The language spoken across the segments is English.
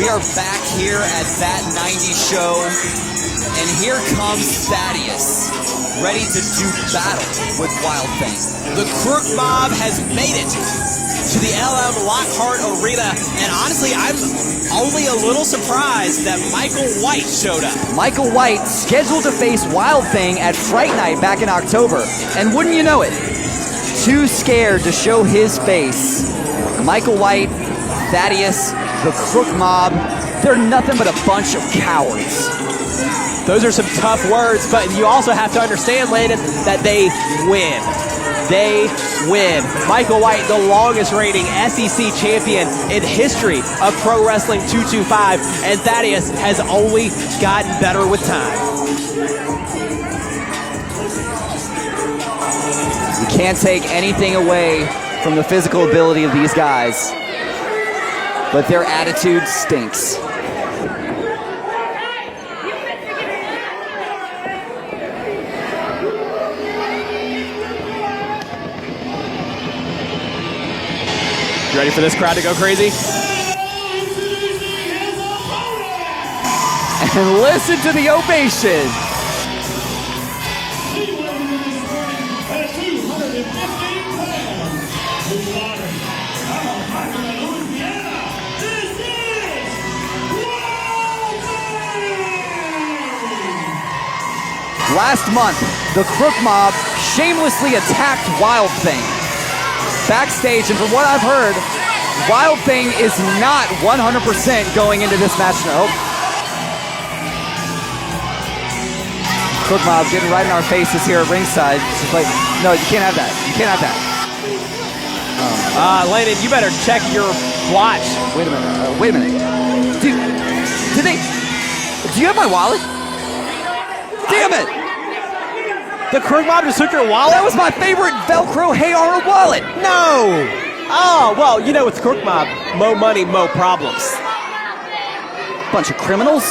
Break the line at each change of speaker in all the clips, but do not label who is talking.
We are back here at That 90s Show, and here comes Thaddeus, ready to do battle with WildThing.
The Crook Mob has made it to the LM Lockhart Arena, and honestly, I'm only a little surprised that Michael White showed up.
Michael White scheduled to face WildThing at Fright Night back in October, and wouldn't you know it, too scared to show his face. Michael White, Thaddeus, the Crook Mob, they're nothing but a bunch of cowards.
Those are some tough words, but you also have to understand, Landon, that they win. They win. Michael White, the longest reigning SEC champion in history of Pro Wrestling 225, and Thaddeus has only gotten better with time.
You can't take anything away from the physical ability of these guys, but their attitude stinks.
You ready for this crowd to go crazy?
And listen to the ovation. Last month, the Crook Mob shamelessly attacked WildThing backstage, and from what I've heard, WildThing is not 100% going into this match. No. Crook Mob getting right in our faces here at ringside. Just like, no, you can't have that. You can't have that.
Landon, you better check your watch.
Wait a minute. Wait a minute. Dude, do you have my wallet? Damn it!
The Crook Mob just took your wallet?
That was my favorite Velcro Hey Arnold wallet.
No! Oh, well, you know, with the Crook Mob, mo money, mo problems.
Bunch of criminals.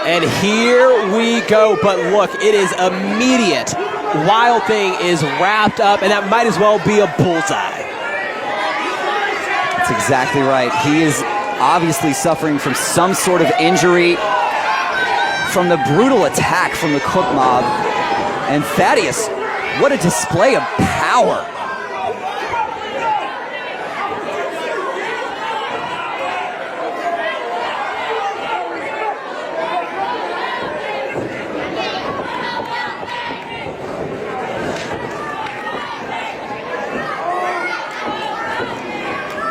And here we go, but look, it is immediate. WildThing is wrapped up, and that might as well be a bullseye.
That's exactly right. He is obviously suffering from some sort of injury from the brutal attack from the Crook Mob. And Thaddeus, what a display of power.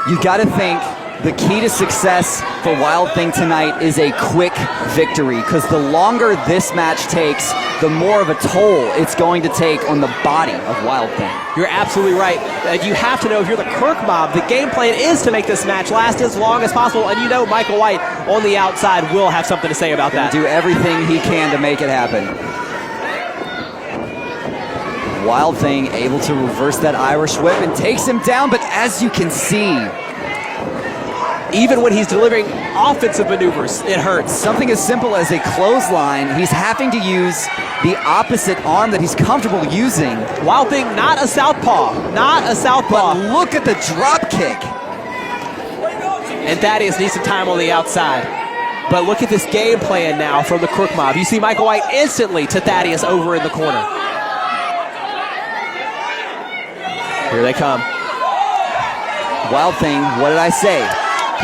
You gotta think the key to success for WildThing tonight is a quick victory, because the longer this match takes, the more of a toll it's going to take on the body of WildThing.
You're absolutely right. You have to know, if you're the Crook Mob, the game plan is to make this match last as long as possible, and you know Michael White on the outside will have something to say about that.
Do everything he can to make it happen. WildThing able to reverse that Irish whip and takes him down, but as you can see,
even when he's delivering offensive maneuvers, it hurts.
Something as simple as a clothesline, he's having to use the opposite arm that he's comfortable using.
WildThing, not a southpaw. Not a southpaw.
But look at the drop kick.
And Thaddeus needs some time on the outside. But look at this game plan now from the Crook Mob. You see Michael White instantly to Thaddeus over in the corner. Here they come.
WildThing, what did I say?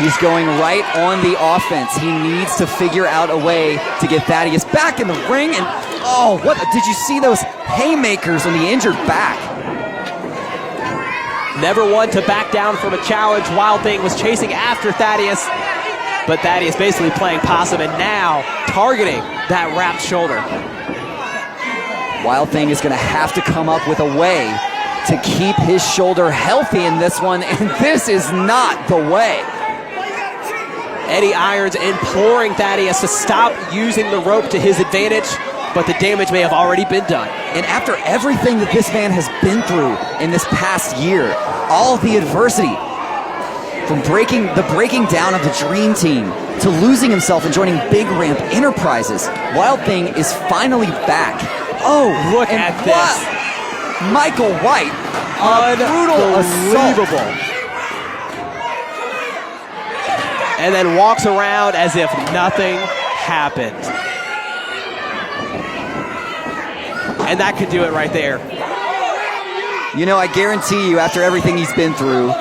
He's going right on the offense. He needs to figure out a way to get Thaddeus back in the ring. And oh, what did you see those haymakers on the injured back?
Never one to back down from a challenge. WildThing was chasing after Thaddeus, but Thaddeus basically playing possum and now targeting that wrapped shoulder.
WildThing is going to have to come up with a way to keep his shoulder healthy in this one, and this is not the way.
Eddie Irons imploring Thaddeus to stop using the rope to his advantage, but the damage may have already been done.
And after everything that this man has been through in this past year, all the adversity, from the breaking down of the Dream Team to losing himself and joining Big Ramp Enterprises, WildThing is finally back Oh,
look
and
at this.
Michael White, a brutal assault.
Unbelievable. And then walks around as if nothing happened. And that could do it right there.
You know, I guarantee you, after everything he's been through,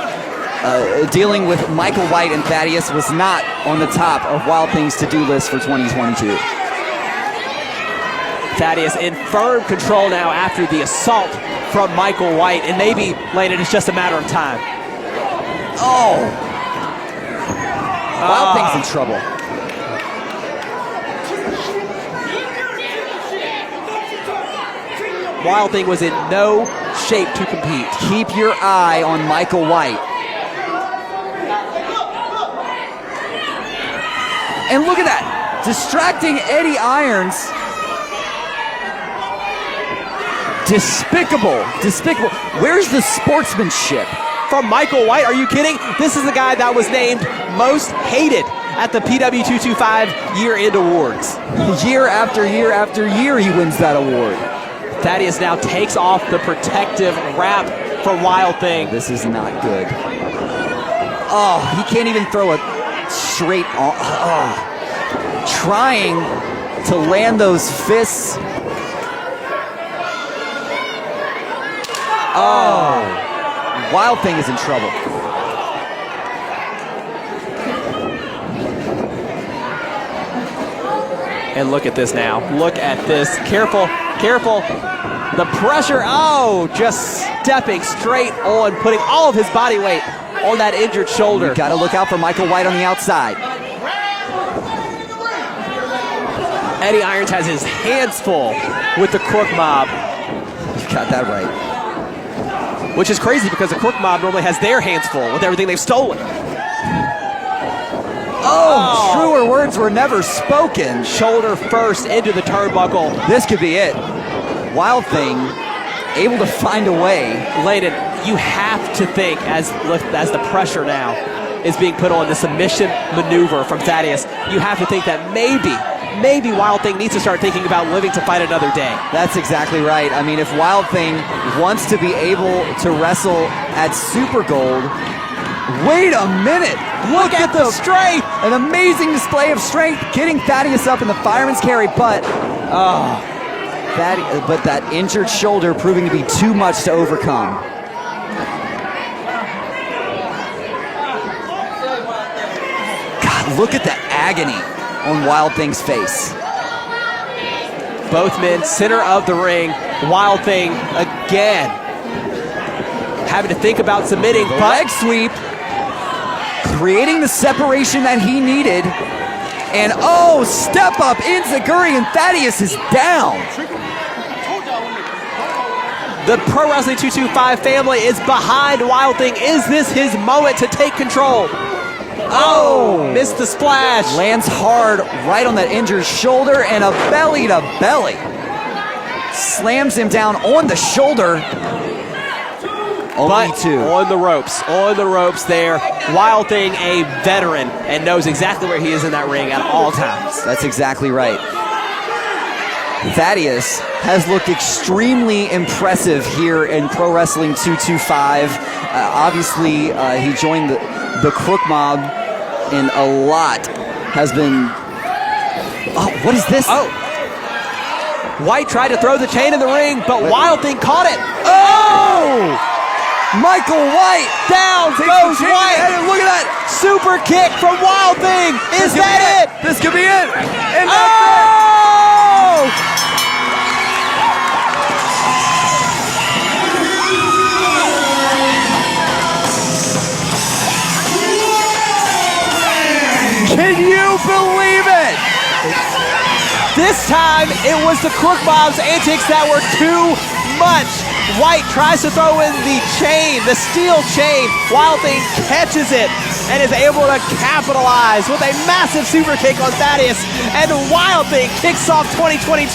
dealing with Michael White and Thaddeus was not on the top of Wild Thing's to-do list for 2022.
Thaddeus in firm control now after the assault from Michael White. And maybe, Landon, it's just a matter of time.
Oh! Wild Thing's in trouble.
Wild Thing was in no shape to compete.
Keep your eye on Michael White. And look at that, distracting Eddie Irons. Despicable, despicable. Where's the sportsmanship?
From Michael White, are you kidding? This is the guy that was named most hated at the PW225 year-end awards.
Year after year after year, he wins that award.
Thaddeus now takes off the protective wrap from Wild Thing.
This is not good. Oh, he can't even throw a straight on. Trying to land those fists. Oh, Wild Thing is in trouble.
And look at this now. Look at this. Careful, careful. The pressure. Oh, just stepping straight on, putting all of his body weight on that injured shoulder.
Got to look out for Michael White on the outside.
Eddie Irons has his hands full with the Crook Mob.
You got that right.
Which is crazy because the Crook Mob normally has their hands full with everything they've stolen.
Oh, truer words were never spoken.
Shoulder first into the turnbuckle.
This could be it. Wild Thing able to find a way.
Landon, you have to think as the pressure now is being put on the submission maneuver from Thaddeus, you have to think that maybe Wild Thing needs to start thinking about living to fight another day.
That's exactly right. I mean, if Wild Thing wants to be able to wrestle at Super Gold, wait a minute.
Look at the strength.
An amazing display of strength, getting Thaddeus up in the fireman's carry, but that injured shoulder proving to be too much to overcome. God, look at the agony on Wild Thing's face.
Both men center of the ring. Wild Thing again having to think about submitting.
Leg sweep, creating the separation that he needed. And step up Enziguri, and Thaddeus is down.
The Pro Wrestling 225 family is behind Wild Thing. Is this his moment to take control? Missed the splash.
Lands hard right on that injured shoulder, and a belly to belly. Slams him down on the shoulder. Only two.
On the ropes there. Wild Thing, a veteran, and knows exactly where he is in that ring at all times.
That's exactly right. Thaddeus has looked extremely impressive here in Pro Wrestling 225. Obviously, he joined the Crook Mob, and a lot has been... Oh, what is this?
Oh! White tried to throw the chain in the ring, but Wild Thing caught it.
Oh! Michael White!
Down goes White!
And look at that!
Super kick from Wild Thing! Is that it?
This could be it! And that's it! Can you believe it?
This time, it was the Crook Mob's antics that were too much. White tries to throw in the chain, the steel chain. Wild Thing catches it and is able to capitalize with a massive super kick on Thaddeus. And Wild Thing kicks off 2022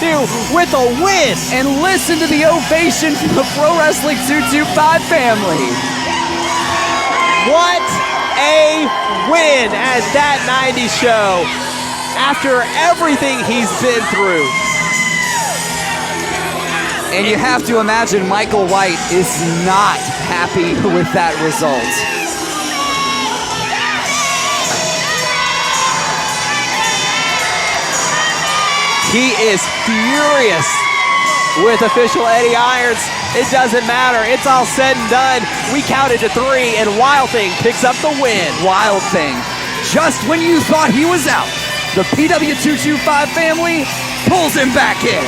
with a win.
And listen to the ovation from the Pro Wrestling 225 family.
What a win at that 90s show after everything he's been through.
And you have to imagine Michael White is not happy with that result.
He is furious with official Eddie Irons. It doesn't matter. It's all said and done. We counted to 3, and WildThing picks up the win.
WildThing. Just when you thought he was out, the PW225 family pulls him back in.